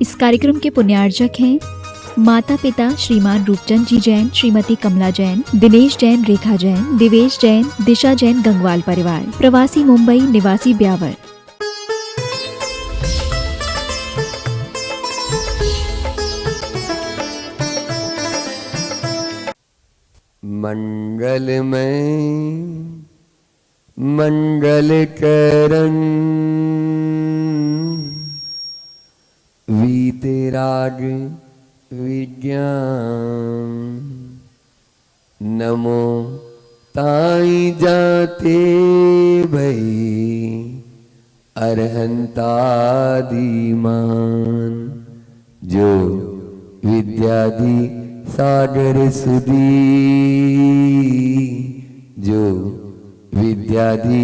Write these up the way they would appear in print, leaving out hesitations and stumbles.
इस कार्यक्रम के पुण्यार्जक हैं माता पिता श्रीमान रूपचंद जी जैन, श्रीमती कमला जैन, दिनेश जैन, रेखा जैन, दिवेश जैन, दिशा जैन, गंगवाल परिवार, प्रवासी मुंबई, निवासी ब्यावर। मंगलमय मंगलकरण वीतराग विज्ञान, नमो ताई जाते भई अरहंतादिमान, जो विद्यादि सागर सुधी, जो विद्यादि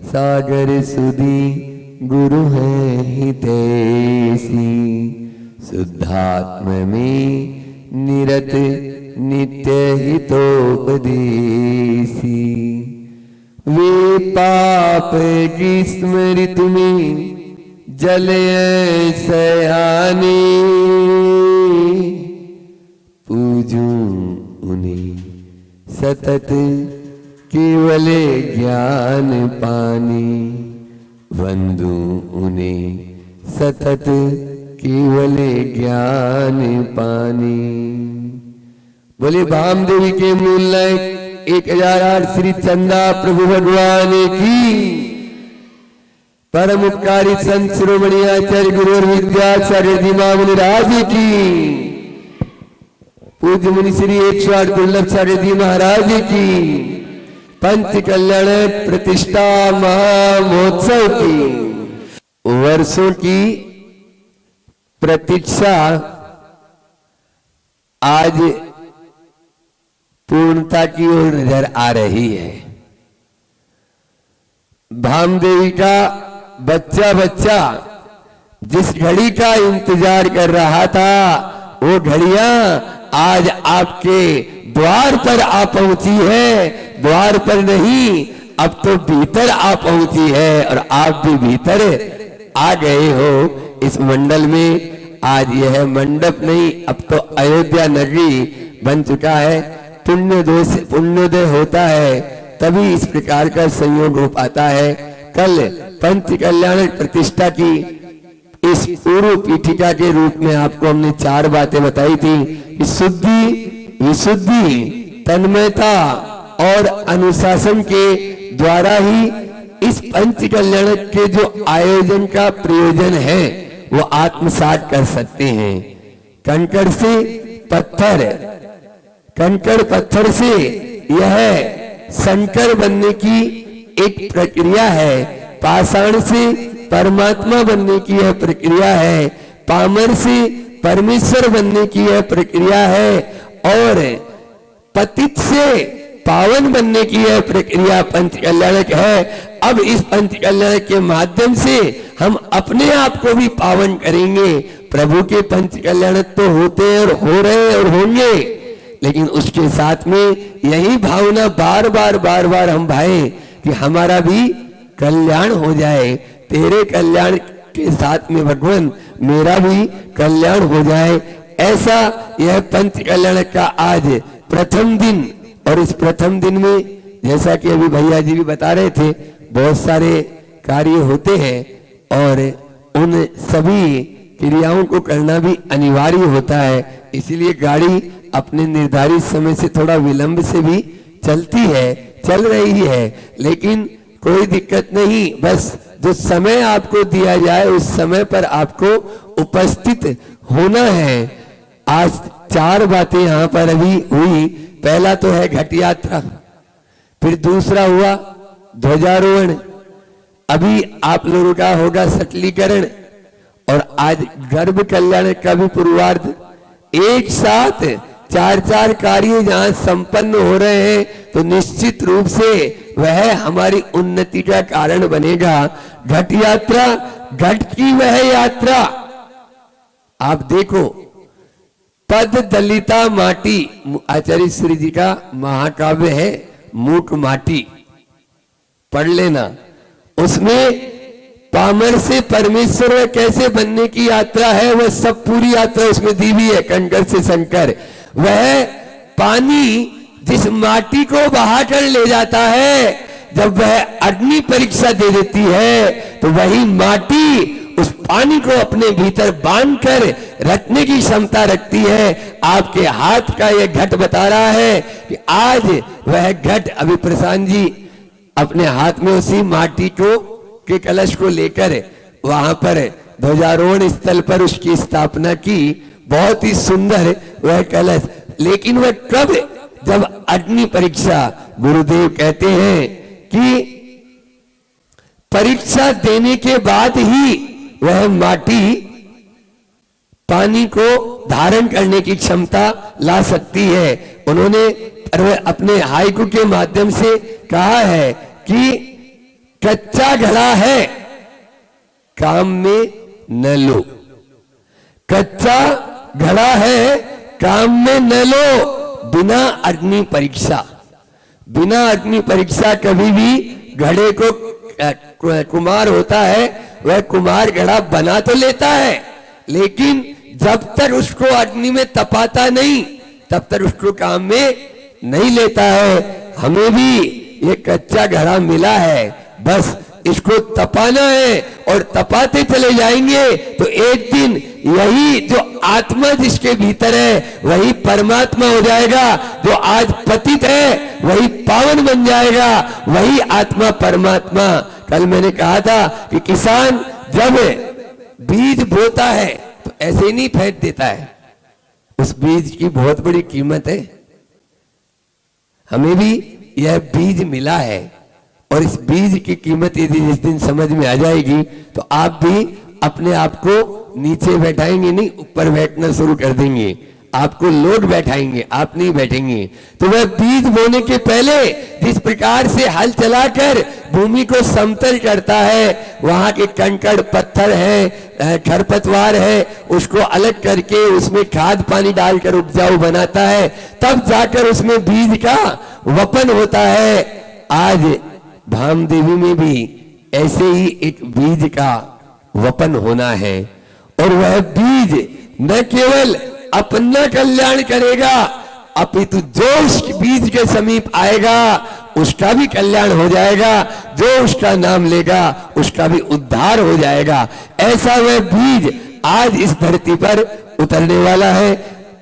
सागर सुधी, गुरु हैं हितैषी, शुद्धात्म में निरत नित्य हितोपदेशी, वे पाप की स्मृति में जलय सयाने, पूजूं उन्हें सतत केवल ज्ञान पाने, वंदू उन्हें सतत केवल ज्ञान पाने। बोले भामदेवी के मूल नायक 1008 श्री चंदा प्रभु भगवान की, परम उपकारी संत शिरोमणि आचार्य गुरु और विद्याचार्य दीमा मुनि राज की, पूज्य मुनि श्री 108 दुर्लभ जी महाराज की, पंच कल्याण प्रतिष्ठा महामहोत्सव की वर्षों की प्रतीक्षा आज पूर्णता की ओर नजर आ रही है। भामदेवी का बच्चा बच्चा जिस घड़ी का इंतजार कर रहा था, वो घड़ियां आज आपके द्वार पर आ पहुंची है। द्वार पर नहीं, अब तो भीतर आ पहुंची है, और आप भी भीतर आ गए हो इस मंडल में। आज यह मंडप नहीं, अब तो अयोध्या नगरी बन चुका है। पुण्योदय होता है तभी इस प्रकार का संयोग हो पाता है। कल पंच कल्याण प्रतिष्ठा की इस पूर्व पीठिका के रूप में आपको हमने 4 बातें बताई थी। शुद्धि, विशुद्धि, तन्मयता और अनुशासन के द्वारा ही इस पंच कल्याण के जो आयोजन का प्रयोजन है वो आत्मसात कर सकते हैं। कंकड़ से पत्थर, कंकड़ पत्थर से यह शंकर बनने की एक प्रक्रिया है। पाषाण से परमात्मा बनने की यह प्रक्रिया है। पामर से परमेश्वर बनने की यह प्रक्रिया है, और पतित से पावन बनने की यह प्रक्रिया पंच कल्याणक है। अब इस पंच कल्याण के माध्यम से हम अपने आप को भी पावन करेंगे। प्रभु के पंच कल्याण तो होते हैं और हो रहे हैं और होंगे, लेकिन उसके साथ में यही भावना बार बार हम भाएं कि हमारा भी कल्याण हो जाए। तेरे कल्याण के साथ में भगवान मेरा भी कल्याण हो जाए। ऐसा यह पंच कल्याण का आज प्रथम दिन, और इस प्रथम दिन में जैसा कि अभी भैया जी भी बता रहे थे, बहुत सारे कार्य होते हैं और उन सभी क्रियाओं को करना भी अनिवार्य होता है। इसीलिए गाड़ी अपने निर्धारित समय से थोड़ा विलंब से भी चलती है, चल रही है, लेकिन कोई दिक्कत नहीं। बस जो समय आपको दिया जाए उस समय पर आपको उपस्थित होना है। आज 4 बातें यहाँ पर अभी हुई। पहला तो है घट यात्रा, फिर दूसरा हुआ ध्वजारोहण, अभी आप लोगों का होगा सटलीकरण, और आज गर्भ कल्याण का भी पूर्वार्ध। एक साथ 4 कार्य जहां संपन्न हो रहे हैं तो निश्चित रूप से वह हमारी उन्नति का कारण बनेगा। घट यात्रा, घट की वह यात्रा, आप देखो पद दलिता माटी, आचार्य श्री जी का महाकाव्य है मूक माटी, पढ़ लेना। उसमें पामर से परमेश्वर में कैसे बनने की यात्रा है, वह सब पूरी यात्रा उसमें दी हुई है। कंकर से शंकर, वह पानी जिस माटी को बहाकर ले जाता है, जब वह अग्नि परीक्षा दे देती है, तो वही माटी उस पानी को अपने भीतर बांधकर रखने की क्षमता रखती है। आपके हाथ का यह घट बता रहा है कि आज वह घट, अभी प्रशांत जी अपने हाथ में उसी माटी को के कलश को लेकर वहां पर ध्वजारोहण स्थल पर उसकी स्थापना की। बहुत ही सुंदर वह कलश, लेकिन वह कब, जब अग्नि परीक्षा, गुरुदेव कहते हैं कि परीक्षा देने के बाद ही वह माटी पानी को धारण करने की क्षमता ला सकती है। उन्होंने अपने हाइकु के माध्यम से कहा है कि कच्चा घड़ा है काम में न लो, कच्चा घड़ा है काम में न लो, बिना अग्नि परीक्षा। बिना अग्नि परीक्षा कभी भी घड़े को, कुमार होता है वह कुमार घड़ा बना तो लेता है, लेकिन जब तक उसको अग्नि में तपाता नहीं, तब तक उसको काम में नहीं लेता है। हमें भी ये कच्चा घड़ा मिला है, बस इसको तपाना है और तपाते चले जाएंगे तो एक दिन यही जो आत्मा जिसके भीतर है वही परमात्मा हो जाएगा। जो आज पतित है वही पावन बन जाएगा, वही आत्मा परमात्मा। कल मैंने कहा था कि किसान जब बीज बोता है तो ऐसे ही नहीं फेंक देता है, उस बीज की बहुत बड़ी कीमत है। हमें भी यह बीज मिला है और इस बीज की कीमत यदि जिस दिन समझ में आ जाएगी तो आप भी अपने आप को नीचे बैठाएंगे नहीं, ऊपर बैठना शुरू कर देंगे। आपको लोग बैठाएंगे, आप नहीं बैठेंगे। तो वह बीज बोने के पहले जिस प्रकार से हल चलाकर भूमि को समतल करता है, वहां के कंकड़ पत्थर है, खरपतवार है, उसको अलग करके उसमें खाद पानी डालकर उपजाऊ बनाता है, तब जाकर उसमें बीज का वपन होता है। आज भामदेवी में भी ऐसे ही एक बीज का वपन होना है, और वह बीज न केवल अपना कल्याण करेगा, अपितु जो उस बीज के समीप आएगा उसका भी कल्याण हो जाएगा, जो उसका नाम लेगा उसका भी उद्धार हो जाएगा। ऐसा वह बीज आज इस धरती पर उतरने वाला है।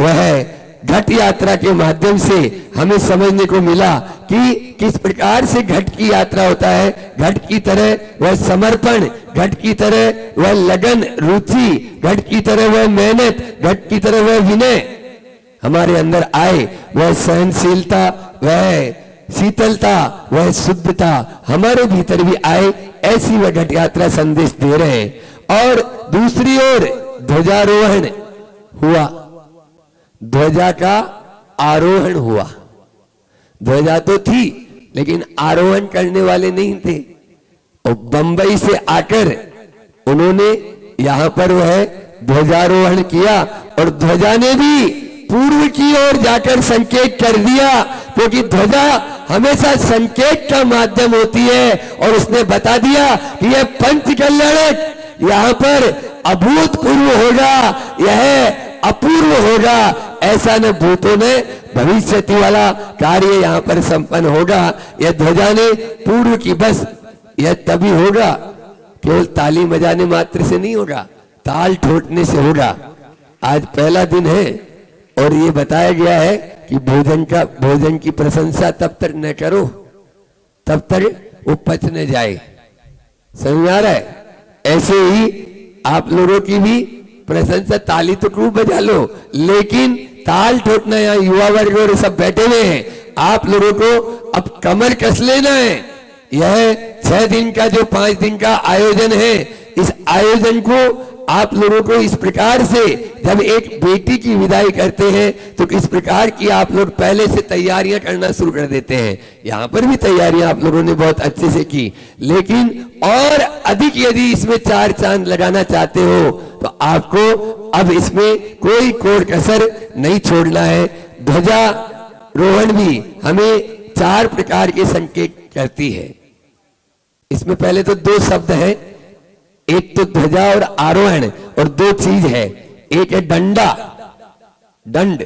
वह घट यात्रा के माध्यम से हमें समझने को मिला कि किस प्रकार से घट की यात्रा होता है। घट की तरह वह समर्पण, घट की तरह वह लगन, रुचि, घट की तरह वह मेहनत, घट की तरह वह विनय हमारे अंदर आए। वह सहनशीलता, वह शीतलता, वह शुद्धता हमारे भीतर भी आए, ऐसी वह घट यात्रा संदेश दे रहे हैं। और दूसरी ओर ध्वजारोहण हुआ, ध्वजा का आरोहण हुआ। ध्वजा तो थी लेकिन आरोहण करने वाले नहीं थे, और बंबई से आकर उन्होंने यहां पर वह ध्वजारोहण किया, और ध्वजा ने भी पूर्व की ओर जाकर संकेत कर दिया, क्योंकि ध्वजा हमेशा संकेत का माध्यम होती है। और उसने बता दिया कि यह पंच कल्याणक यहां पर अभूतपूर्व होगा, यह अपूर्व होगा। ऐसा न भूतों में भविष्यति वाला कार्य यहां पर संपन्न होगा। यह ध्वजा ने पूर्व की, बस यह तभी होगा, केवल ताली बजाने मात्र से नहीं होगा, ताल ठोकने से होगा। आज पहला दिन है और ये बताया गया है कि भोजन की प्रशंसा तब तक न करो तब तक वो पच न जाए। समझ आ रहा है? ऐसे ही आप लोगों की भी प्रशंसा, ताली तो खूब बजा लो, लेकिन ताल ठोकना, यहाँ युवा वर्ग और सब बैठे हुए हैं, आप लोगों को अब कमर कस लेना है। यह 6 दिन का जो 5 दिन का आयोजन है, इस आयोजन को आप लोगों को इस प्रकार से, जब एक बेटी की विदाई करते हैं तो किस प्रकार की आप लोग पहले से तैयारियां करना शुरू कर देते हैं। यहां पर भी तैयारियां आप लोगों ने बहुत अच्छे से की, लेकिन और अधिक यदि इसमें 4 चांद लगाना चाहते हो तो आपको अब इसमें कोई कोर कसर नहीं छोड़ना है। ध्वजारोहण भी हमें 4 प्रकार के संकेत करती है। इसमें पहले तो 2 शब्द हैं, एक तो ध्वजा और आरोहण, और दो चीज है, एक है डंडा, दंड,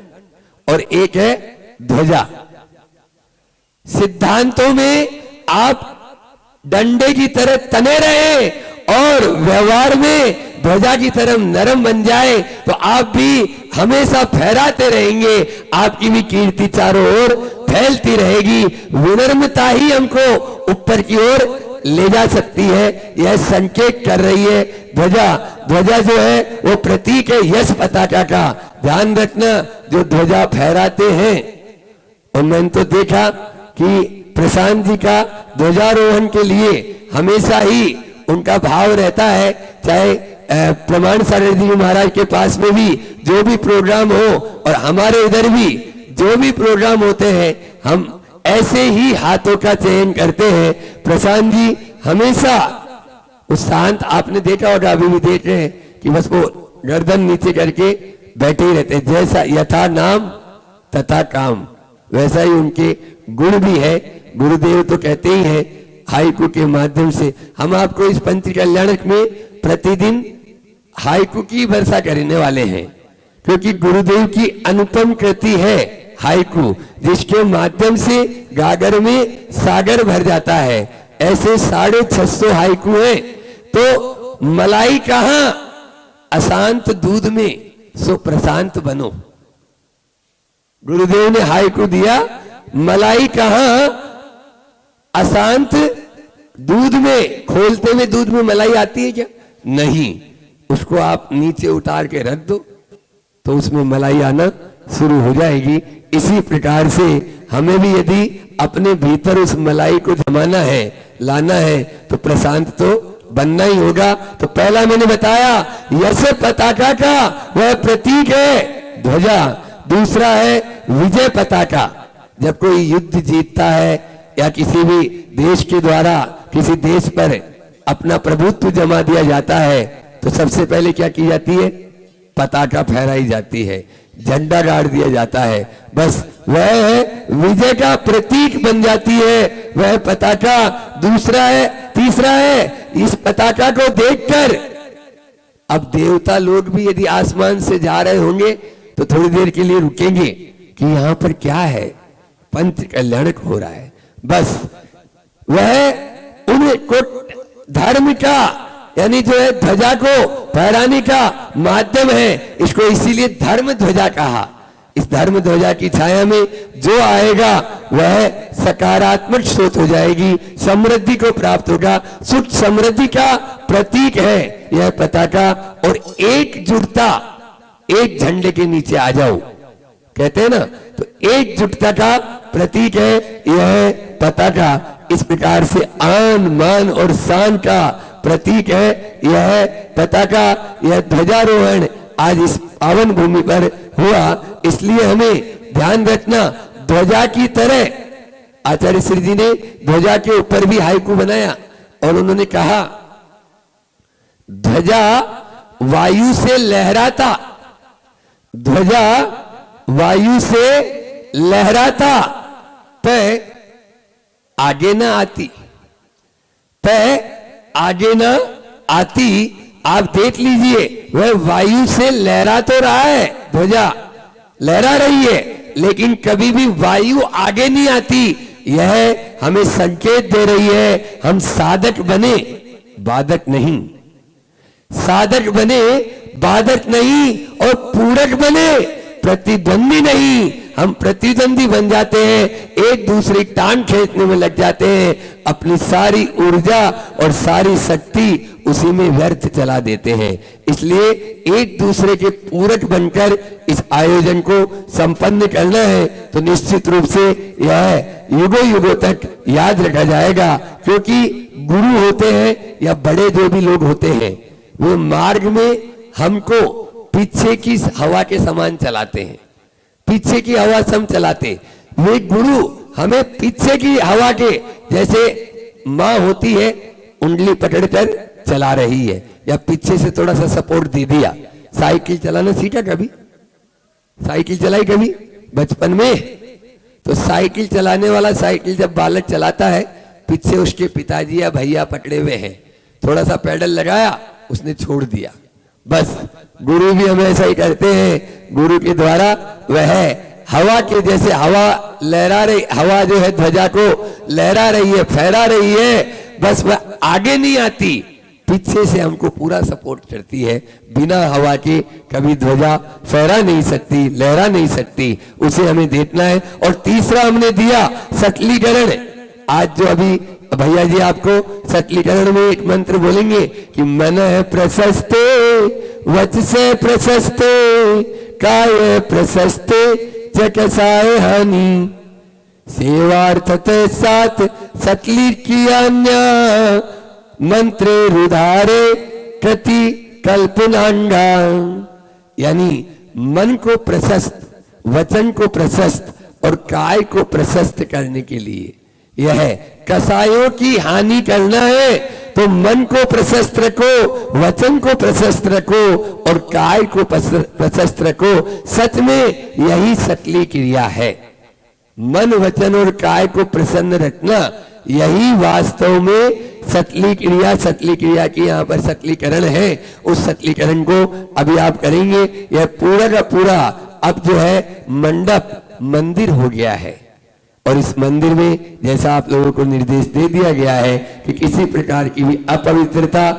और एक है ध्वजा। सिद्धांतों में आप डंडे की तरह तने रहे और व्यवहार में ध्वजा की तरह नरम बन जाए तो आप भी हमेशा फहराते रहेंगे, आपकी भी कीर्ति चारों ओर फैलती रहेगी। विनम्रता ही हमको ऊपर की ओर ले जा सकती है, यह संकेत कर रही है ध्वजा। ध्वजा जो है वो प्रतीक है यश पताका का। ध्यान रखना, जो ध्वजा फहराते हैं, और मैंने तो देखा कि प्रशांत जी का ध्वजारोहण के लिए हमेशा ही उनका भाव रहता है, चाहे प्रमाण सारथी जी महाराज के पास में भी जो भी प्रोग्राम हो और हमारे इधर भी जो भी प्रोग्राम होते हैं, हम ऐसे ही हाथों का चयन करते हैं। प्रशांत जी हमेशा उस शांत, आपने देखा होगा, अभी भी देख रहे हैं कि बस वो गर्दन नीचे करके बैठे ही रहते, जैसा यथा नाम तथा काम, वैसा ही उनके गुण भी है। गुरुदेव तो कहते ही हैं हाइकू के माध्यम से हम आपको इस पंच कल्याणक में प्रतिदिन हाइकू की वर्षा करने वाले हैं, क्योंकि गुरुदेव की अनुपम कृति है हाइकू, जिसके माध्यम से गागर में सागर भर जाता है। ऐसे 650 हाइकू हैं। तो मलाई कहां, अशांत दूध में सो प्रशांत बनो। गुरुदेव ने हाइकू दिया, मलाई कहां, अशांत दूध में। खोलते हुए दूध में मलाई आती है क्या? नहीं, उसको आप नीचे उतार के रख दो तो उसमें मलाई आना शुरू हो जाएगी। इसी प्रकार से हमें भी यदि अपने भीतर उस मलाई को जमाना है, लाना है, तो प्रशांत तो बनना ही होगा। तो पहला मैंने बताया यश पताका का वह प्रतीक है ध्वजा। दूसरा है विजय पताका। जब कोई युद्ध जीतता है या किसी भी देश के द्वारा किसी देश पर अपना प्रभुत्व जमा दिया जाता है, तो सबसे पहले क्या की जाती है? पताका फहराई जाती है, झंडा गाड़ दिया जाता है। बस वह विजय का प्रतीक बन जाती है वह पताका। दूसरा है, तीसरा है, इस पताका को देखकर अब देवता लोग भी यदि आसमान से जा रहे होंगे तो थोड़ी देर के लिए रुकेंगे कि यहां पर क्या है, पंच कल्याणक हो रहा है। बस वह उनको धर्म का, यानी जो है ध्वजा को फहराने का माध्यम है, इसको इसीलिए धर्म ध्वजा कहा। इस धर्म ध्वजा की छाया में जो आएगा वह सकारात्मक सोच हो जाएगी, समृद्धि को प्राप्त होगा। सुख समृद्धि का प्रतीक है यह पताका। और एकजुटता, एक झंडे के नीचे आ जाओ कहते हैं ना, तो एकजुटता का प्रतीक है यह पताका। इस प्रकार से आन मान और शान का प्रतीक है यह पताका। यह ध्वजारोहण आज इस पावन भूमि पर हुआ, इसलिए हमें ध्यान रखना। ध्वजा की तरह आचार्य श्री जी ने ध्वजा के ऊपर भी हाइकू बनाया और उन्होंने कहा ध्वजा वायु से लहराता, ध्वजा वायु से लहराता, पे आगे ना आती, पे आगे ना आती। आप देख लीजिए वह वायु से लहरा तो रहा है, ध्वजा लहरा रही है, लेकिन कभी भी वायु आगे नहीं आती। यह हमें संकेत दे रही है हम साधक बने, बाधक नहीं, साधक बने, बाधक नहीं, और पूरक बने, प्रतिद्वंदी नहीं। हम प्रतिद्वंदी बन जाते हैं, एक दूसरे की टांग खींचने में लग जाते हैं, अपनी सारी ऊर्जा और सारी शक्ति उसी में व्यर्थ चला देते हैं। इसलिए एक दूसरे के पूरक बनकर इस आयोजन को संपन्न करना है, तो निश्चित रूप से यह युगों युगों तक याद रखा जाएगा। क्योंकि गुरु होते हैं या बड़े जो भी लोग होते हैं, वो मार्ग में हमको पीछे की हवा के समान चलाते हैं, पीछे की हवा से हम चलाते। वे गुरु हमें पीछे की हवा के, जैसे माँ होती है उंगली पकड़कर चला रही है, या पीछे से थोड़ा सा सपोर्ट दे दिया। साइकिल चलाना सीखा कभी? साइकिल चलाई कभी बचपन में? तो साइकिल चलाने वाला, साइकिल जब बालक चलाता है, पीछे उसके पिताजी या भैया पकड़े हुए हैं, थोड़ा सा पैडल लगाया, उसने छोड़ दिया। बस गुरु भी हमें ऐसा ही करते हैं। गुरु के द्वारा वह हवा के जैसे हवा लहरा रही, हवा जो है ध्वजा को लहरा रही है, फहरा रही है, बस वह आगे नहीं आती, पीछे से हमको पूरा सपोर्ट करती है। बिना हवा के कभी ध्वजा फहरा नहीं सकती, लहरा नहीं सकती, उसे हमें देखना है। और तीसरा हमने दिया सटलीकरण। आज जो अभी भैया जी आपको सटलीकरण में एक मंत्र बोलेंगे कि मन प्रशस्ते वचसे प्रशस्ते काय प्रशस्ते चकसाए हानि सेवार्थते साथ सटली की अन्य मंत्रे रुधारे कृति कल्पनांगा। यानी मन को प्रशस्त, वचन को प्रशस्त और काय को प्रशस्त करने के लिए यह कसायों की हानि करना है तो मन को प्रशस्त रखो, वचन को प्रशस्त रखो और काय को प्रशस्त रखो। सच में यही सटली क्रिया है। मन, वचन और काय को प्रसन्न रखना यही वास्तव में सटली क्रिया की यहाँ पर सटलीकरण है। उस सटलीकरण को अभी आप करेंगे। यह पूरा का पूरा अब जो है मंडप मंदिर हो गया है और इस मंदिर में जैसा आप लोगों को निर्देश दे दिया गया है कि किसी प्रकार की भी अपवित्रता,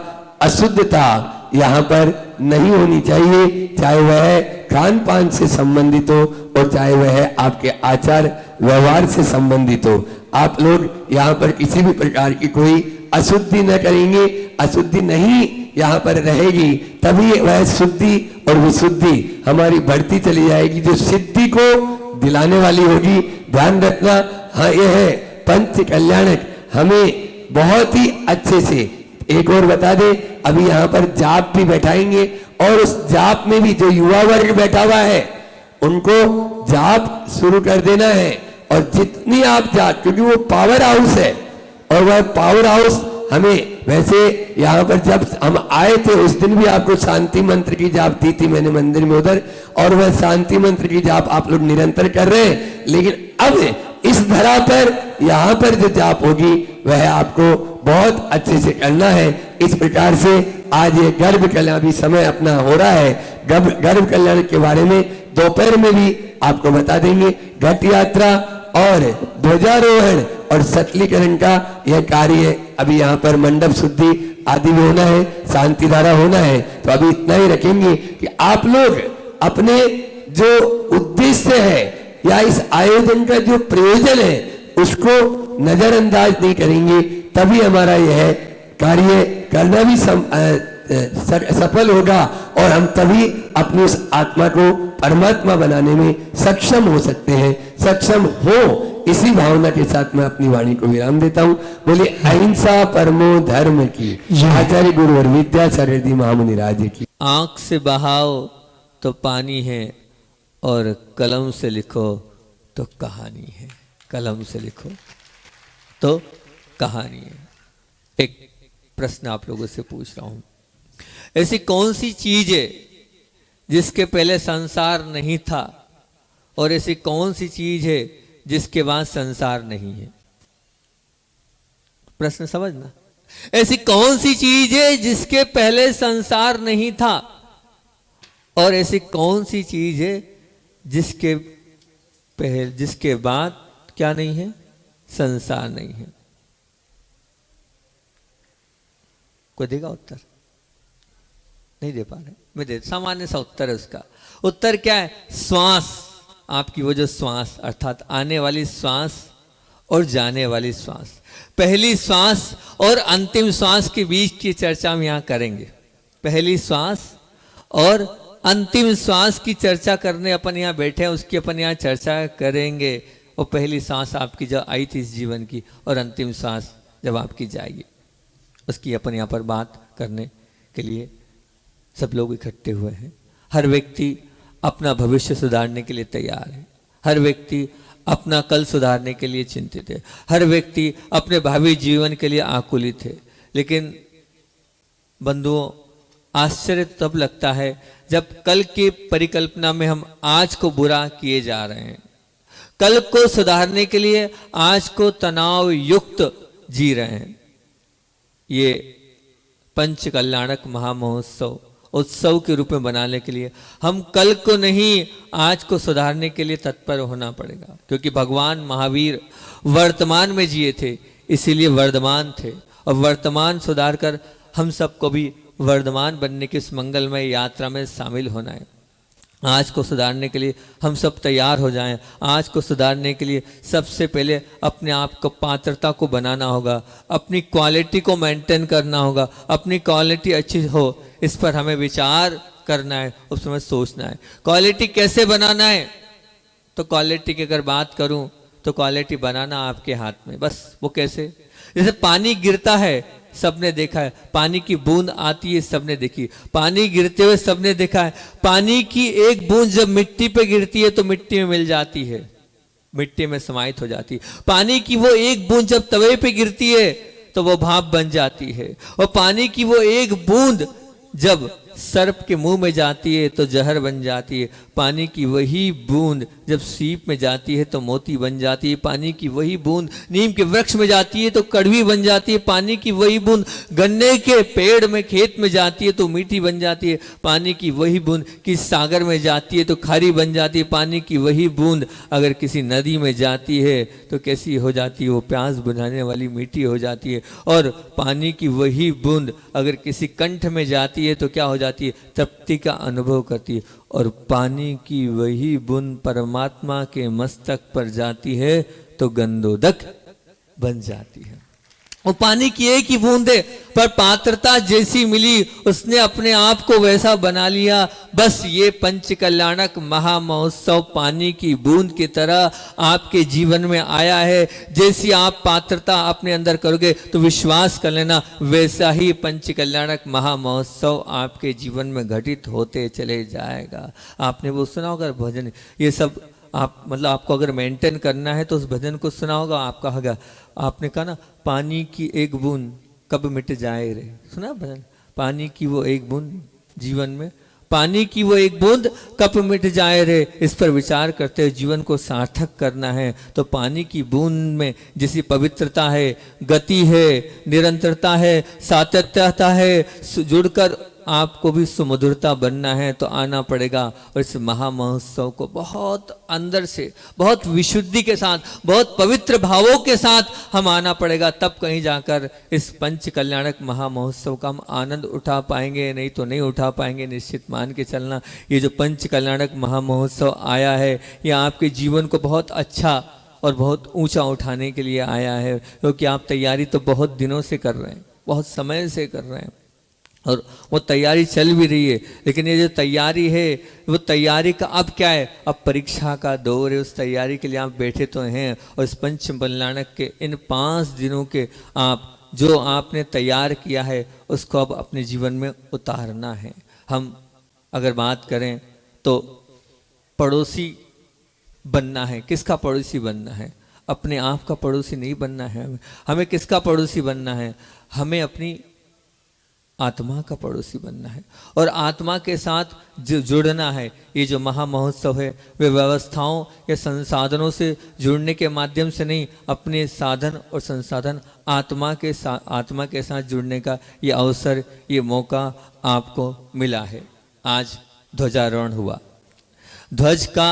अशुद्धता यहाँ पर नहीं होनी चाहिए, चाहे वह खान पान से संबंधित हो और चाहे वह आपके आचार व्यवहार से संबंधित हो। आप लोग यहाँ पर किसी भी प्रकार की कोई अशुद्धि न करेंगे, अशुद्धि नहीं यहाँ पर रहेगी, तभी वह शुद्धि और विशुद्धि हमारी बढ़ती चली जाएगी, जो सिद्धि को दिलाने वाली होगी। ध्यान रखना। हाँ, यह है पंच कल्याणक। हमें बहुत ही अच्छे से एक और बता दे, अभी यहाँ पर जाप भी बैठाएंगे और उस जाप में भी जो युवा वर्ग बैठा हुआ है उनको जाप शुरू कर देना है। और जितनी आप जाप, क्योंकि वो पावर हाउस है और वह पावर हाउस हमें, वैसे यहाँ पर जब हम आए थे उस दिन भी आपको शांति मंत्र की जाप दी थी मैंने मंदिर में उधर, और वह शांति मंत्र की जाप आप लोग निरंतर कर रहे हैं। लेकिन अब इस धरा पर यहाँ पर जो जाप होगी वह आपको बहुत अच्छे से करना है। इस प्रकार से आज ये गर्भ कल्याण भी समय अपना हो रहा है। गर्भ कल्याण के बारे में दोपहर में भी आपको बता देंगे। घट यात्रा और ध्वजारोहण और सटलीकरण का यह कार्य अभी यहाँ पर मंडप शुद्धि आदि भी होना है, शांति धारा होना है। तो अभी इतना ही रखेंगे कि आप लोग अपने जो उद्देश्य है या इस आयोजन का जो प्रयोजन है उसको नजरअंदाज नहीं करेंगे, तभी हमारा यह कार्य करना भी सफल होगा और हम तभी अपनी उस आत्मा को परमात्मा बनाने में सक्षम हो सकते हैं। सक्षम हो, इसी भावना के साथ मैं अपनी वाणी को विराम देता हूँ। बोले अहिंसा परमो धर्म की। आचार्य गुरु और विद्याचार्य महामुनि राज की। आंख से बहाओ तो पानी है और कलम से लिखो तो कहानी है। कलम से लिखो तो कहानी है। एक प्रश्न आप लोगों से पूछ रहा हूं, ऐसी कौन सी चीज है जिसके पहले संसार नहीं था और ऐसी कौन सी चीज है जिसके बाद संसार नहीं है? प्रश्न समझना। ऐसी कौन सी चीज है जिसके पहले संसार नहीं था और ऐसी कौन सी चीज है जिसके बाद क्या नहीं है? संसार नहीं है। कोई देगा उत्तर? नहीं दे पा रहे? मैं दे, सामान्य सा उत्तर है उसका। उत्तर क्या है? श्वास। आपकी वो जो श्वास अर्थात आने वाली श्वास और जाने वाली श्वास, पहली श्वास और अंतिम श्वास के बीच की चर्चा हम यहां करेंगे। पहली श्वास और अंतिम श्वास की चर्चा करने अपन यहां बैठे हैं, उसकी अपन यहां चर्चा करेंगे। और पहली सांस आपकी जब आई थी इस जीवन की और अंतिम सांस जब आपकी जाएगी, उसकी अपन यहाँ पर बात करने के लिए सब लोग इकट्ठे हुए हैं। हर व्यक्ति अपना भविष्य सुधारने के लिए तैयार है। हर व्यक्ति अपना कल सुधारने के लिए चिंतित है। हर व्यक्ति अपने भावी जीवन के लिए आकुलित है। लेकिन बंधुओं, आश्चर्य तब लगता है जब कल की परिकल्पना में हम आज को बुरा किए जा रहे हैं। कल को सुधारने के लिए आज को तनाव युक्त जी रहे हैं। ये पंच कल्याणक महामहोत्सव उत्सव के रूप में बनाने के लिए हम कल को नहीं आज को सुधारने के लिए तत्पर होना पड़ेगा, क्योंकि भगवान महावीर वर्तमान में जिए थे, इसीलिए वर्धमान थे, और वर्तमान सुधार कर हम सबको भी वर्धमान बनने की इस मंगलमय यात्रा में शामिल होना है। आज को सुधारने के लिए हम सब तैयार हो जाएं। आज को सुधारने के लिए सबसे पहले अपने आप को पात्रता को बनाना होगा, अपनी क्वालिटी को मेंटेन करना होगा। अपनी क्वालिटी अच्छी हो इस पर हमें विचार करना है, उस समय सोचना है क्वालिटी कैसे बनाना है। तो क्वालिटी की अगर बात करूं तो क्वालिटी बनाना आपके हाथ में, बस वो कैसे, जैसे पानी गिरता है सबने देखा है, पानी की बूंद आती है सबने देखी, पानी गिरते हुए सबने देखा है। पानी की एक बूंद जब मिट्टी पे गिरती है तो मिट्टी में मिल जाती है, मिट्टी में समाहित हो जाती है। पानी की वो एक बूंद जब तवे पे गिरती है तो वो भाप बन जाती है, और पानी की वो एक बूंद जब सर्प के मुंह में जाती है तो जहर बन जाती है। पानी की वही बूंद जब सीप में जाती है तो मोती बन जाती है। पानी की वही बूंद नीम के वृक्ष में जाती है तो कड़वी बन जाती है। पानी की वही बूंद गन्ने के पेड़ में खेत में जाती है तो मीठी बन जाती है। पानी की वही बूंद किसी सागर में जाती है तो खारी बन जाती है। पानी की वही बूंद अगर किसी नदी में जाती है तो कैसी हो जाती है, वो प्यास बुझाने वाली मीठी हो जाती है। और पानी की वही बूंद अगर किसी कंठ में जाती है तो क्या हो जाती है, तृप्ति का अनुभव करती है। और पानी की वही बूंद परमात्मा के मस्तक पर जाती है तो गंधोदक बन जाती है। वो पानी की एक ही बूंद है, पर पात्रता जैसी मिली उसने अपने आप को वैसा बना लिया। बस ये पंच कल्याणक महामहोत्सव पानी की बूंद की तरह आपके जीवन में आया है। जैसी आप पात्रता अपने अंदर करोगे तो विश्वास कर लेना वैसा ही पंच कल्याणक महामहोत्सव आपके जीवन में घटित होते चले जाएगा। आपने वो सुना होगा भजन, ये सब आप मतलब आपको अगर मेंटेन करना है तो उस भजन को सुना होगा। आप कहा, आपने कहा ना, पानी की एक बूंद कब मिट जाए रे, सुना भजन, पानी की वो एक बूंद जीवन में, पानी की वो एक बूंद कब मिट जाए रे। इस पर विचार करते हुए जीवन को सार्थक करना है तो पानी की बूंद में जैसी पवित्रता है, गति है, निरंतरता है, सातत्यता है, जुड़कर आपको भी सुमधुरता बनना है तो आना पड़ेगा। और इस महामहोत्सव को बहुत अंदर से, बहुत विशुद्धि के साथ, बहुत पवित्र भावों के साथ हम आना पड़ेगा, तब कहीं जाकर इस पंच कल्याणक महामहोत्सव का हम आनंद उठा पाएंगे, नहीं तो नहीं उठा पाएंगे। निश्चित मान के चलना, ये जो पंच कल्याणक महामहोत्सव आया है ये आपके जीवन को बहुत अच्छा और बहुत ऊंचा उठाने के लिए आया है, क्योंकि आप तैयारी तो बहुत दिनों से कर रहे हैं, बहुत समय से कर रहे हैं, और वो तैयारी चल भी रही है। लेकिन ये जो तैयारी है वो तैयारी का अब क्या है, अब परीक्षा का दौर है। उस तैयारी के लिए आप बैठे तो हैं, और इस पंच कल्याणक के इन 5 दिनों के आप जो आपने तैयार किया है उसको अब अपने जीवन में उतारना है। हम अगर बात करें तो पड़ोसी बनना है। किसका पड़ोसी बनना है? अपने आप का पड़ोसी नहीं बनना है। हमें किसका पड़ोसी बनना है? हमें अपनी आत्मा का पड़ोसी बनना है, और आत्मा के साथ जुड़ना है। ये जो महामहोत्सव है वे व्यवस्थाओं या संसाधनों से जुड़ने के माध्यम से नहीं, अपने साधन और संसाधन आत्मा के साथ जुड़ने का ये अवसर, ये मौका आपको मिला है। आज ध्वजारोहण हुआ। ध्वज का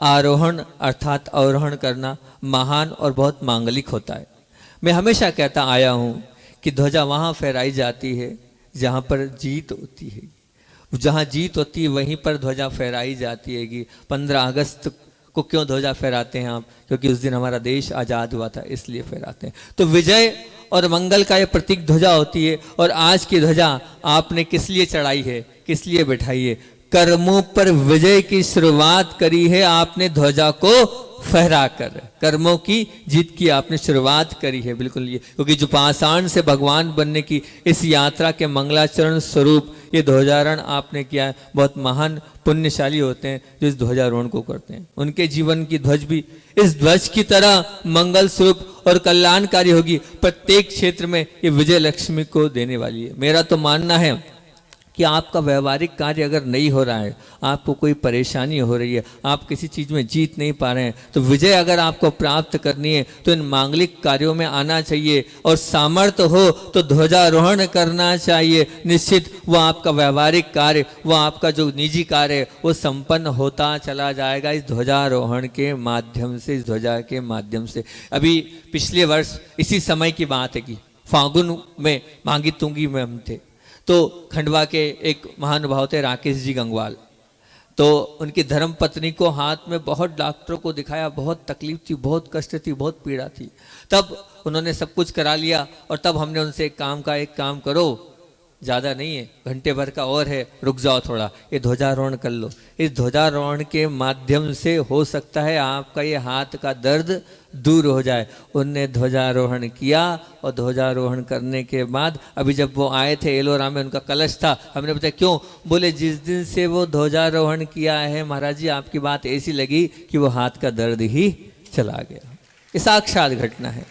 आरोहण अर्थात अवरोहण करना महान और बहुत मांगलिक होता है। मैं हमेशा कहता आया हूँ कि ध्वजा वहाँ फहराई जाती है जहाँ पर जीत होती है, जहाँ जीत होती है वहीं पर ध्वजा फहराई जाती है। 15 अगस्त को क्यों ध्वजा फहराते हैं आप? क्योंकि उस दिन हमारा देश आज़ाद हुआ था, इसलिए फहराते हैं। तो विजय और मंगल का ये प्रतीक ध्वजा होती है। और आज की ध्वजा आपने किस लिए चढ़ाई है, किस लिए बैठाई है? कर्मों पर विजय की शुरुआत करी है आपने ध्वजा को फहरा कर, कर्मों की जीत की आपने शुरुआत करी है। बिल्कुल ये, क्योंकि जो पाषाण से भगवान बनने की इस यात्रा के मंगलाचरण स्वरूप ये ध्वजारोहण आपने किया है। बहुत महान पुण्यशाली होते हैं जो इस ध्वजारोहण को करते हैं। उनके जीवन की ध्वज भी इस ध्वज की तरह मंगल स्वरूप और कल्याणकारी होगी। प्रत्येक क्षेत्र में ये विजय लक्ष्मी को देने वाली है। मेरा तो मानना है कि आपका व्यवहारिक कार्य अगर नहीं हो रहा है, आपको कोई परेशानी हो रही है, आप किसी चीज़ में जीत नहीं पा रहे हैं, तो विजय अगर आपको प्राप्त करनी है तो इन मांगलिक कार्यों में आना चाहिए और सामर्थ्य हो तो ध्वजारोहण करना चाहिए। निश्चित वो आपका व्यवहारिक कार्य, वो आपका जो निजी कार्य है वो संपन्न होता चला जाएगा इस ध्वजारोहण के माध्यम से, इस ध्वजा के माध्यम से। अभी पिछले वर्ष इसी समय की बात है कि फागुन में मांगी तुंगी में हम थे, तो खंडवा के एक महानुभाव थे राकेश जी गंगवाल, तो उनकी धर्म पत्नी को हाथ में बहुत डॉक्टरों को दिखाया, बहुत तकलीफ थी, बहुत कष्ट थी, बहुत पीड़ा थी। तब उन्होंने सब कुछ करा लिया और तब हमने उनसे एक काम करो, ज़्यादा नहीं है, घंटे भर का और है, रुक जाओ थोड़ा, ये ध्वजारोहण कर लो। इस ध्वजारोहण के माध्यम से हो सकता है आपका ये हाथ का दर्द दूर हो जाए। उनने ध्वजारोहण किया और ध्वजारोहण करने के बाद अभी जब वो आए थे एलोरा में, उनका कलश था, हमने बताया क्यों? बोले जिस दिन से वो ध्वजारोहण किया है महाराज जी, आपकी बात ऐसी लगी कि वो हाथ का दर्द ही चला गया। ये साक्षात घटना है,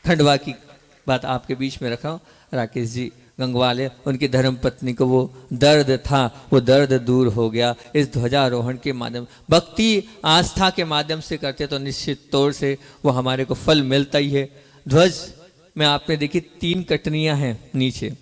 खंडवा की बात आपके बीच में रखा हूँ। राकेश जी गंगवाल है, उनकी धर्म पत्नी को वो दर्द था, वो दर्द दूर हो गया इस ध्वजारोहण के माध्यम। भक्ति आस्था के माध्यम से करते तो निश्चित तौर से वो हमारे को फल मिलता ही है। ध्वज में आपने देखी 3 कटनियां हैं नीचे,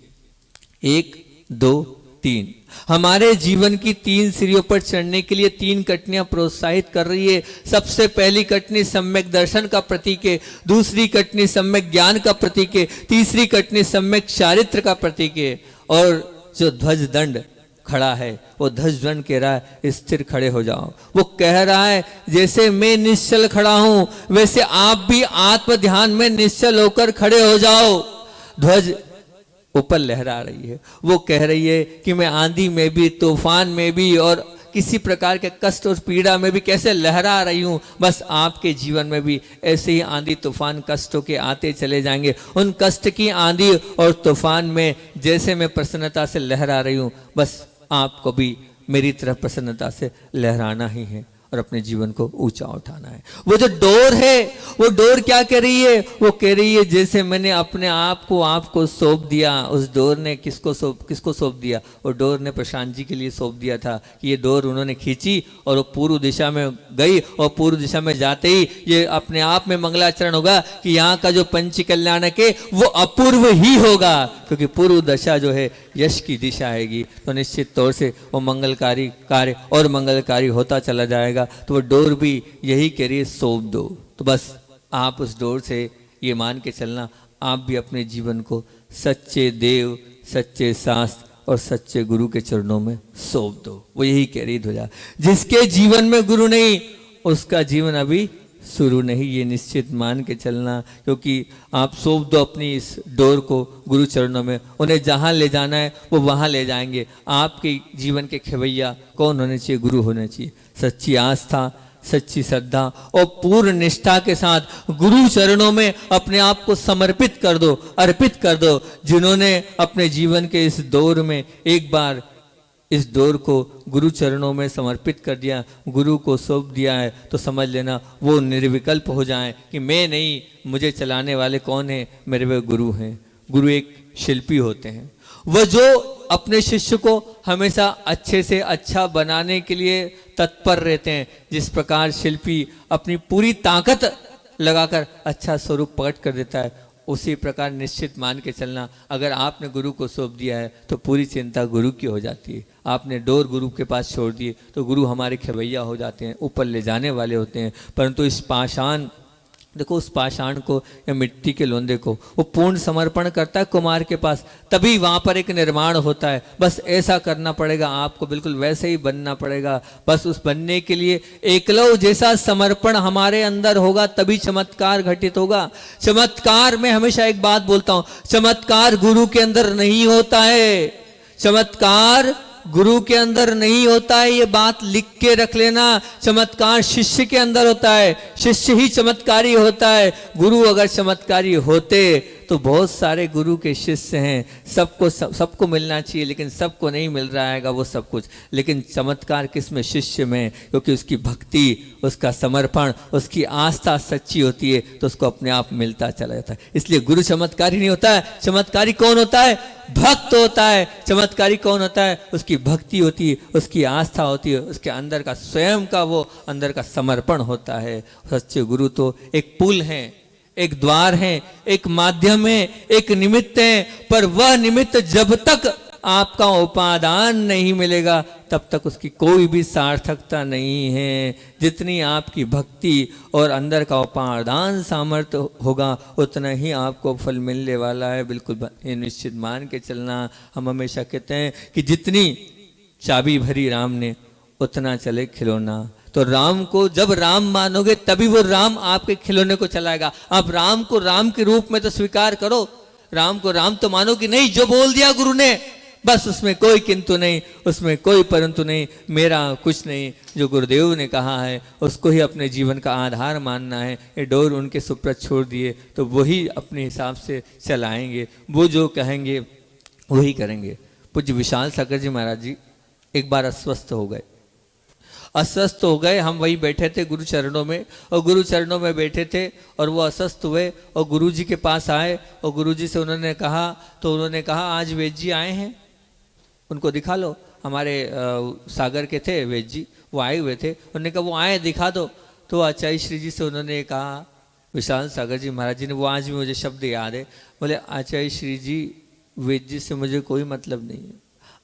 1 2 3। हमारे जीवन की 3 सीढ़ियों पर चढ़ने के लिए 3 कटनियां प्रोत्साहित कर रही है। सबसे पहली कटनी सम्यक दर्शन का प्रतीक है, दूसरी कटनी सम्यक ज्ञान का प्रतीक है, तीसरी कटनी सम्यक चारित्र का प्रतीक है। और जो ध्वज दंड खड़ा है वो ध्वज दंड कह रहा है स्थिर खड़े हो जाओ। वो कह रहा है जैसे मैं निश्चल खड़ा हूं वैसे आप भी आत्म ध्यान में निश्चल होकर खड़े हो जाओ। ध्वज ऊपर लहरा रही है, वो कह रही है कि मैं आंधी में भी, तूफान में भी और किसी प्रकार के कष्ट और पीड़ा में भी कैसे लहरा रही हूँ, बस आपके जीवन में भी ऐसे ही आंधी तूफान कष्टों के आते चले जाएंगे। उन कष्ट की आंधी और तूफान में जैसे मैं प्रसन्नता से लहरा रही हूँ, बस आपको भी मेरी तरफ प्रसन्नता से लहराना ही है और अपने जीवन को ऊंचा उठाना है। वो जो डोर है, वो डोर क्या कह रही है? वो कह रही है जैसे मैंने अपने आप को आपको सौंप दिया। उस डोर ने किसको सौंप दिया? वो डोर ने प्रशांत जी के लिए सौंप दिया था कि ये डोर उन्होंने खींची और वो पूर्व दिशा में गई और पूर्व दिशा में जाते ही ये अपने आप में मंगलाचरण होगा कि यहाँ का जो पंच कल्याणक है वो अपूर्व ही होगा, क्योंकि पूर्व दशा जो है यश की दिशा आएगी। तो निश्चित तौर से वो मंगलकारी कार्य और मंगलकारी होता चला जाएगा। तो वो डोर भी यही कह रही है सौंप दो। तो बस आप उस डोर से ये मान के चलना, आप भी अपने जीवन को सच्चे देव, सच्चे शास्त्र और सच्चे गुरु के चरणों में सौंप दो। वो यही कह रही ध्वजा। जिसके जीवन में गुरु नहीं उसका जीवन अभी शुरू नहीं, ये निश्चित मान के चलना, क्योंकि आप सौंप दो अपनी इस डोर को गुरु चरणों में। उन्हें जहाँ ले जाना है वो वहाँ ले जाएंगे। आपके जीवन के खेवैया कौन होने चाहिए? गुरु होने चाहिए। सच्ची आस्था, सच्ची श्रद्धा और पूर्ण निष्ठा के साथ गुरु चरणों में अपने आप को समर्पित कर दो, अर्पित कर दो। जिन्होंने अपने जीवन के इस दौर में एक बार इस डोर को गुरु चरणों में समर्पित कर दिया, गुरु को सौंप दिया है, तो समझ लेना वो निर्विकल्प हो जाएं कि मैं नहीं, मुझे चलाने वाले कौन है? मेरे वे गुरु हैं। गुरु एक शिल्पी होते हैं, वह जो अपने शिष्य को हमेशा अच्छे से अच्छा बनाने के लिए तत्पर रहते हैं। जिस प्रकार शिल्पी अपनी पूरी ताकत लगाकर अच्छा स्वरूप प्रकट कर देता है, उसी प्रकार निश्चित मान के चलना, अगर आपने गुरु को सौंप दिया है तो पूरी चिंता गुरु की हो जाती है। आपने डोर गुरु के पास छोड़ दिए तो गुरु हमारे खेवैया हो जाते हैं, ऊपर ले जाने वाले होते हैं। परंतु इस पाषाण, देखो उस पाषाण को या मिट्टी के लोंदे को वो पूर्ण समर्पण करता है कुमार के पास, तभी वहाँ पर एक निर्माण होता है। बस ऐसा करना पड़ेगा आपको, बिल्कुल वैसे ही बनना पड़ेगा। बस उस बनने के लिए एकलव जैसा समर्पण हमारे अंदर होगा तभी चमत्कार घटित होगा। चमत्कार में हमेशा एक बात बोलता हूँ, चमत्कार गुरु के अंदर नहीं होता है, चमत्कार गुरु के अंदर नहीं होता है, ये बात लिख के रख लेना। चमत्कार शिष्य के अंदर होता है, शिष्य ही चमत्कारी होता है। गुरु अगर चमत्कारी होते तो बहुत सारे गुरु के शिष्य हैं, सबको मिलना चाहिए, लेकिन सबको नहीं मिल रहा है वो सब कुछ। लेकिन चमत्कार किस में? शिष्य में, क्योंकि उसकी भक्ति, उसका समर्पण, उसकी आस्था सच्ची होती है तो उसको अपने आप मिलता चला जाता है। इसलिए गुरु चमत्कारी नहीं होता है। चमत्कारी कौन होता है? भक्त होता है। चमत्कारी कौन होता है? उसकी भक्ति होती है, उसकी आस्था होती है, उसके अंदर का स्वयं का वो अंदर का समर्पण होता है। सच्चे गुरु तो एक पुल है, एक द्वार है, एक माध्यम है, एक निमित्त है, पर वह निमित्त जब तक आपका उपादान नहीं मिलेगा तब तक उसकी कोई भी सार्थकता नहीं है। जितनी आपकी भक्ति और अंदर का उपादान सामर्थ्य होगा उतना ही आपको फल मिलने वाला है। बिल्कुल ये निश्चित मान के चलना। हम हमेशा कहते हैं कि जितनी चाबी भरी राम ने उतना चले खिलौना। तो राम को जब राम मानोगे तभी वो राम आपके खिलौने को चलाएगा। आप राम को राम के रूप में तो स्वीकार करो, राम को राम तो मानो कि नहीं, जो बोल दिया गुरु ने बस उसमें कोई किंतु नहीं, उसमें कोई परंतु नहीं, मेरा कुछ नहीं। जो गुरुदेव ने कहा है उसको ही अपने जीवन का आधार मानना है। ये डोर उनके सुप्रत छोड़ दिए तो वही अपने हिसाब से चलाएंगे, वो जो कहेंगे वही करेंगे। पूज्य विशाल सागर जी महाराज जी एक बार अस्वस्थ हो गए। अस्वस्थ हो गए, हम वही बैठे थे गुरु चरणों में, और गुरु चरणों में बैठे थे और वो अस्वस्थ हुए और गुरु जी के पास आए और गुरु जी से उन्होंने कहा, तो उन्होंने कहा आज वेद जी आए हैं, उनको दिखा लो। हमारे सागर के थे वेद जी, वो आए हुए थे। उन्होंने कहा वो आए दिखा दो। तो आचार्य श्री जी से उन्होंने कहा, विशाल सागर जी महाराज जी ने, वो आज भी मुझे शब्द याद है, बोले आचार्य श्री जी वेद जी से मुझे कोई मतलब नहीं है,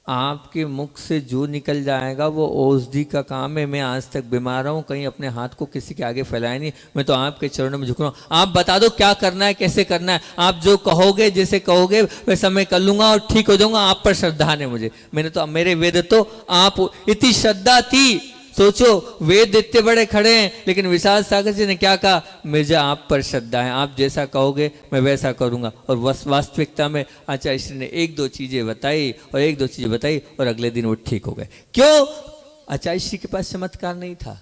आपके मुख से जो निकल जाएगा वो औषधि का काम है। मैं आज तक बीमार हूँ, कहीं अपने हाथ को किसी के आगे फैलाए नहीं, मैं तो आपके चरणों में झुक रहा हूँ। आप बता दो क्या करना है, कैसे करना है, आप जो कहोगे जैसे कहोगे वैसा मैं कर लूंगा और ठीक हो जाऊंगा। आप पर श्रद्धा है मुझे, मैंने तो मेरे वेद तो आप इतनी श्रद्धा थी। सोचो वेद इतने बड़े खड़े हैं, लेकिन विशाल सागर जी ने क्या कहा, मुझे आप पर श्रद्धा है, आप जैसा कहोगे मैं वैसा करूंगा। और वास्तविकता में आचार्य श्री ने एक दो चीजें बताई और अगले दिन वो ठीक हो गए। क्यों? आचार्य श्री के पास चमत्कार नहीं था,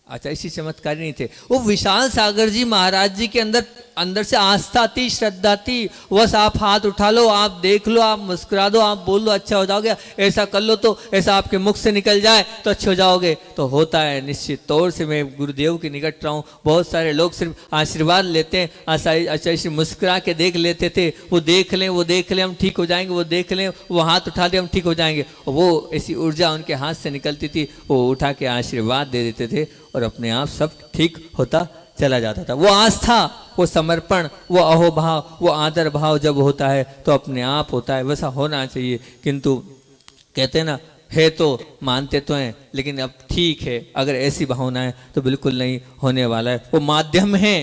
आचार्य श्री चमत्कारी नहीं थे। वो विशाल सागर जी महाराज जी के अंदर से आस्था थी, श्रद्धा थी। बस आप हाथ उठा लो, आप देख लो, आप मुस्कुरा दो, आप बोल लो अच्छा हो जाओगे, ऐसा कर लो तो ऐसा आपके मुख से निकल जाए तो अच्छे हो जाओगे। तो होता है निश्चित तौर से। मैं गुरुदेव के निकट रहा हूँ, बहुत सारे लोग सिर्फ आशीर्वाद लेते हैं। आचार्य श्री मुस्कुरा के देख लेते थे, वो देख लें हम ठीक हो जाएंगे, वो देख लें, वो हाथ उठा दे हम ठीक हो जाएंगे। वो ऐसी ऊर्जा उनके हाथ से निकलती थी, वो उठा के आशीर्वाद दे देते थे और अपने आप सब ठीक होता चला जाता था। वो आस्था, वो समर्पण, वो अहोभाव, वो आदर भाव जब होता है तो अपने आप होता है। वैसा होना चाहिए। किंतु कहते हैं ना, है तो मानते तो हैं, लेकिन अब ठीक है, अगर ऐसी भावना है तो बिल्कुल नहीं होने वाला है। वो माध्यम है,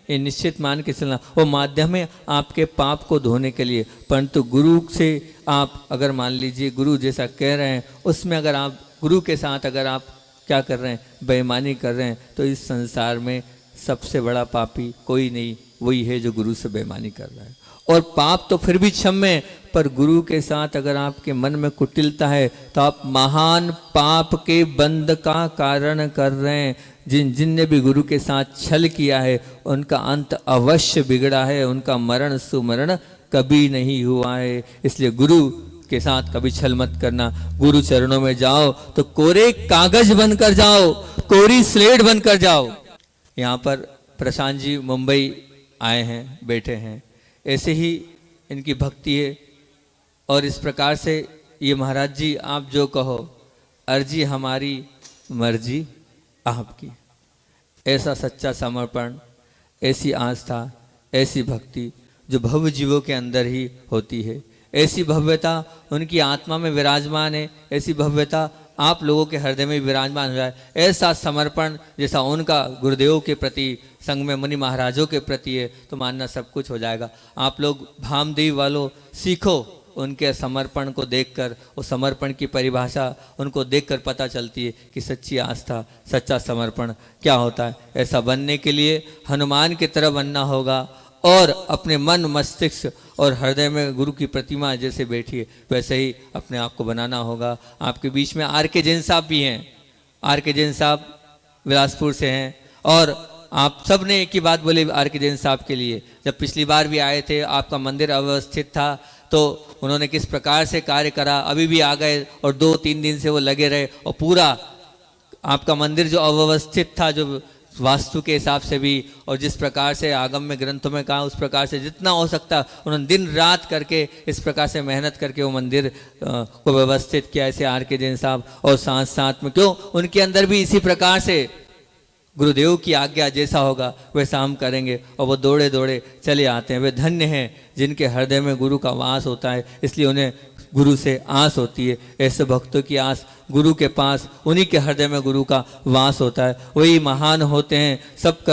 ये निश्चित मान के चलना, वो माध्यम है आपके पाप को धोने के लिए। परंतु गुरु से आप अगर मान लीजिए गुरु जैसा कह रहे हैं, उसमें अगर आप गुरु के साथ अगर आप क्या कर रहे हैं, बेईमानी कर रहे हैं, तो इस संसार में सबसे बड़ा पापी कोई नहीं, वही है जो गुरु से बेईमानी कर रहा है। और पाप तो फिर भी क्षम्य, पर गुरु के साथ अगर आपके मन में कुटिलता है तो आप महान पाप के बंध का कारण कर रहे हैं। जिनने भी गुरु के साथ छल किया है उनका अंत अवश्य बिगड़ा है, उनका मरण सुमरण कभी नहीं हुआ है। इसलिए गुरु के साथ कभी छल मत करना। गुरु चरणों में जाओ तो कोरे कागज बनकर जाओ, कोरी स्लेट बनकर जाओ। यहाँ पर प्रशांत जी मुंबई आए हैं, बैठे हैं, ऐसे ही इनकी भक्ति है। और इस प्रकार से ये महाराज जी आप जो कहो, अर्जी हमारी मर्जी आपकी। ऐसा सच्चा समर्पण, ऐसी आस्था, ऐसी भक्ति जो भव्य जीवों के अंदर ही होती है, ऐसी भव्यता उनकी आत्मा में विराजमान है, ऐसी भव्यता आप लोगों के हृदय में विराजमान हो जाए। ऐसा समर्पण जैसा उनका गुरुदेव के प्रति, संग में मुनि महाराजों के प्रति है, तो मानना सब कुछ हो जाएगा। आप लोग भामदेव वालों सीखो उनके समर्पण को देखकर। वो समर्पण की परिभाषा उनको देखकर पता चलती है कि सच्ची आस्था, सच्चा समर्पण क्या होता है। ऐसा बनने के लिए हनुमान की तरह बनना होगा और अपने मन मस्तिष्क और हृदय में गुरु की प्रतिमा जैसे बैठी है वैसे ही अपने आप को बनाना होगा। आपके बीच में आर के जैन साहब भी हैं। आर के जैन साहब बिलासपुर से हैं और आप सब ने एक ही बात बोली आर के जैन साहब के लिए, जब पिछली बार भी आए थे आपका मंदिर अव्यवस्थित था, तो उन्होंने किस प्रकार से कार्य करा, अभी भी आ गए और 2-3 दिन से वो लगे रहे और पूरा आपका मंदिर जो अव्यवस्थित था, जो वास्तु के हिसाब से भी और जिस प्रकार से आगम में ग्रंथों में कहा, उस प्रकार से जितना हो सकता उन्होंने दिन रात करके इस प्रकार से मेहनत करके वो मंदिर को व्यवस्थित किया। ऐसे आर के जैन साहब और साथ साथ में क्यों उनके अंदर भी इसी प्रकार से गुरुदेव की आज्ञा जैसा होगा वैसा हम करेंगे और वो दौड़े दौड़े चले आते हैं। वे धन्य हैं जिनके हृदय में गुरु का वास होता है, इसलिए उन्हें गुरु से आस होती है। ऐसे भक्तों की आस गुरु के पास, उन्हीं के हृदय में गुरु का वास होता है, वही महान होते हैं। सब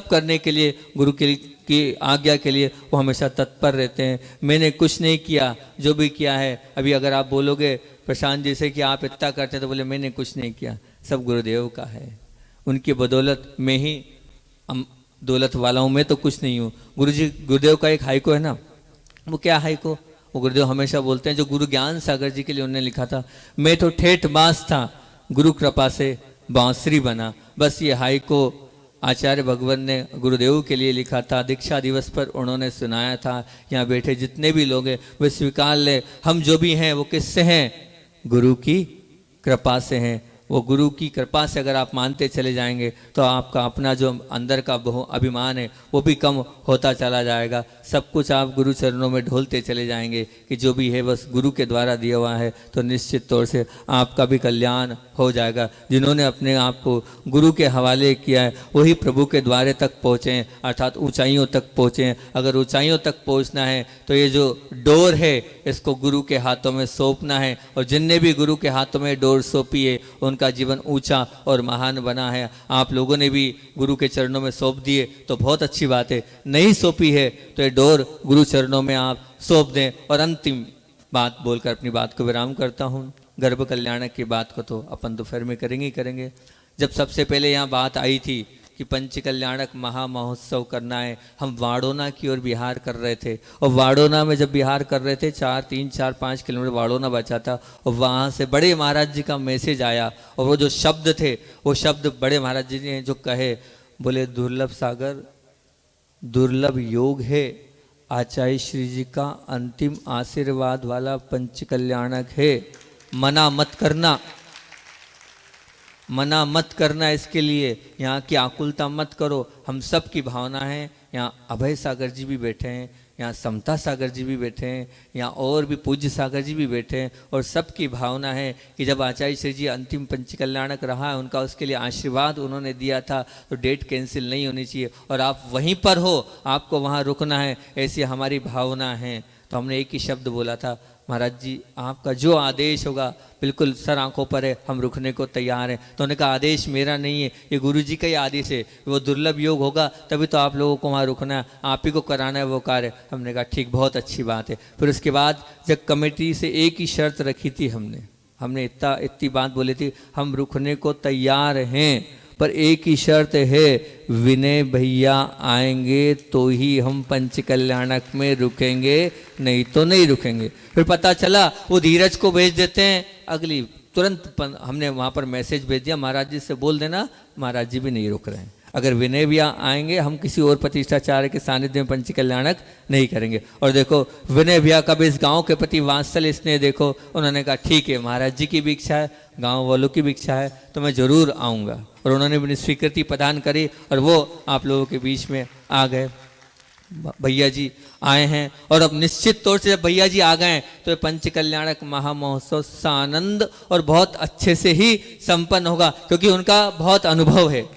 करने के लिए गुरु की आज्ञा के लिए वो हमेशा तत्पर रहते हैं। मैंने कुछ नहीं किया, जो भी किया है, अभी अगर आप बोलोगे प्रशांत जी से कि आप इतना करते हैं तो बोले मैंने कुछ नहीं किया, सब गुरुदेव का है। उनकी बदौलत में ही दौलत वाला हूँ, मैं तो कुछ नहीं हूँ। गुरुदेव का एक हाइको है ना, वो क्या हाइको, वो गुरुदेव हमेशा बोलते हैं, जो गुरु ज्ञान सागर जी के लिए उन्होंने लिखा था, मैं तो ठेठ बांस था, गुरु कृपा से बांसुरी बना। बस ये हाइको आचार्य भगवान ने गुरुदेव के लिए लिखा था, दीक्षा दिवस पर उन्होंने सुनाया था। यहाँ बैठे जितने भी लोग हैं वे स्वीकार ले, हम जो भी हैं वो किससे हैं, गुरु की कृपा से हैं। वो गुरु की कृपा से अगर आप मानते चले जाएंगे तो आपका अपना जो अंदर का अभिमान है वो भी कम होता चला जाएगा। सब कुछ आप गुरु चरणों में ढोलते चले जाएंगे कि जो भी है बस गुरु के द्वारा दिया हुआ है, तो निश्चित तौर से आपका भी कल्याण हो जाएगा। जिन्होंने अपने आप को गुरु के हवाले किया है वही प्रभु के द्वारे तक पहुँचे हैं, अर्थात ऊंचाइयों तक पहुँचे हैं। अगर ऊंचाइयों तक पहुँचना है तो ये जो डोर है इसको गुरु के हाथों में सौंपना है, और जिनने भी गुरु के हाथों में डोर सौंपी है उनका जीवन ऊंचा और महान बना है। आप लोगों ने भी गुरु के चरणों में सौंप दिए तो बहुत अच्छी बात है, नहीं सौंपी है तो ये डोर गुरु चरणों में आप सौंप दें। और अंतिम बात बोलकर अपनी बात को विराम करता हूँ। गर्भ कल्याणक की बात को तो अपन दोपहर में करेंगे ही करेंगे। जब सबसे पहले यहाँ बात आई थी कि पंच कल्याणक महामहोत्सव करना है, हम वाड़ोना की ओर बिहार कर रहे थे, और वाड़ोना में जब बिहार कर रहे थे 3-4-5 किलोमीटर वाड़ोना बचा था, और वहाँ से बड़े महाराज जी का मैसेज आया, और वो जो शब्द थे वो शब्द बड़े महाराज जी ने जो कहे, बोले दुर्लभ सागर दुर्लभ योग है, आचार्य श्री जी का अंतिम आशीर्वाद वाला पंच कल्याणक है, मना मत करना, मना मत करना। इसके लिए यहाँ की आकुलता मत करो। हम सब की भावना है, यहाँ अभय सागर जी भी बैठे हैं, यहाँ समता सागर जी भी बैठे हैं, यहाँ और भी पूज्य सागर जी भी बैठे हैं, और सबकी भावना है कि जब आचार्य श्री जी अंतिम पंच कल्याणक रहा है उनका उसके लिए आशीर्वाद उन्होंने दिया था, तो डेट कैंसिल नहीं होनी चाहिए, और आप वहीं पर हो, आपको वहाँ रुकना है, ऐसी हमारी भावना है। तो हमने एक ही शब्द बोला था, महाराज जी आपका जो आदेश होगा बिल्कुल सर आंखों पर है, हम रुकने को तैयार हैं। तो उन्होंने कहा आदेश मेरा नहीं है, ये गुरु जी का ही आदेश है, वो दुर्लभ योग होगा तभी तो आप लोगों को वहाँ रुकना है, आप ही को कराना है वो कार्य। हमने कहा ठीक, बहुत अच्छी बात है। फिर उसके बाद जब कमेटी से एक ही शर्त रखी थी, हमने इतनी बात बोली थी, हम रुकने को तैयार हैं, पर एक ही शर्त है, विनय भैया आएंगे तो ही हम पंच कल्याणक में रुकेंगे, नहीं तो नहीं रुकेंगे। फिर पता चला वो धीरज को भेज देते हैं, अगली तुरंत हमने वहाँ पर मैसेज भेज दिया, महाराज जी से बोल देना, महाराज जी भी नहीं रुक रहे हैं। अगर विनय भैया आएंगे हम किसी और प्रतिष्ठाचार्य के सानिध्य में पंच कल्याणक नहीं करेंगे। और देखो विनय भैया का भी इस गांव के प्रति वात्सल्य स्नेह देखो, उन्होंने कहा ठीक है, महाराज जी की भी इच्छा है, गांव वालों की भी इच्छा है, तो मैं जरूर आऊँगा। और उन्होंने अपनी स्वीकृति प्रदान करी और वो आप लोगों के बीच में आ गए। भैया जी आए हैं, और अब निश्चित तौर से जब भैया जी आ गए तो पंच कल्याणक महामहोत्सव सानंद और बहुत अच्छे से ही संपन्न होगा, क्योंकि उनका बहुत अनुभव है।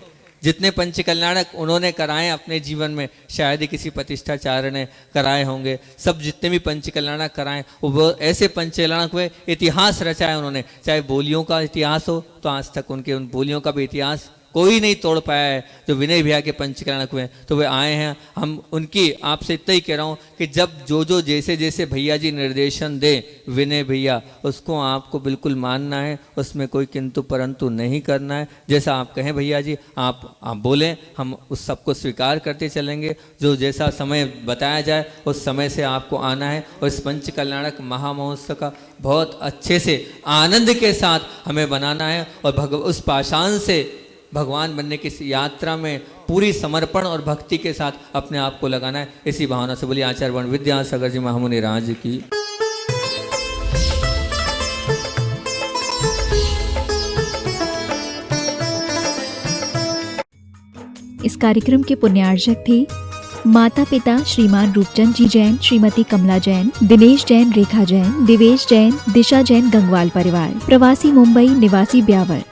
जितने पंच कल्याणक उन्होंने कराए अपने जीवन में, शायद ही किसी प्रतिष्ठाचार्य ने कराए होंगे। सब जितने भी पंच कल्याणक कराए वो ऐसे पंच कल्याणक हुए, इतिहास रचाया उन्होंने। चाहे बोलियों का इतिहास हो तो आज तक उनके उन बोलियों का भी इतिहास कोई नहीं तोड़ पाया है जो विनय भैया के पंच कल्याणक हुए। तो वे आए हैं, हम उनकी आपसे इतना ही कह रहा हूँ कि जब जो जैसे जैसे भैया जी निर्देशन दें विनय भैया, उसको आपको बिल्कुल मानना है, उसमें कोई किंतु परंतु नहीं करना है। जैसा आप कहें भैया जी, आप बोलें, हम उस सबको स्वीकार करते चलेंगे। जो जैसा समय बताया जाए उस समय से आपको आना है, और इस पंच कल्याणक महामहोत्सव का बहुत अच्छे से आनंद के साथ हमें बनाना है, और उस पाषाण से भगवान बनने की इस यात्रा में पूरी समर्पण और भक्ति के साथ अपने आप को लगाना है। इसी भावना से बोलिए आचार्य वर्ण विद्यासागर जी महामुनि राज की। इस कार्यक्रम के पुण्यार्जक थे माता पिता श्रीमान रूपचंद जी जैन, श्रीमती कमला जैन, दिनेश जैन, रेखा जैन, दिवेश जैन, दिशा जैन, गंगवाल परिवार, प्रवासी मुंबई, निवासी ब्यावर।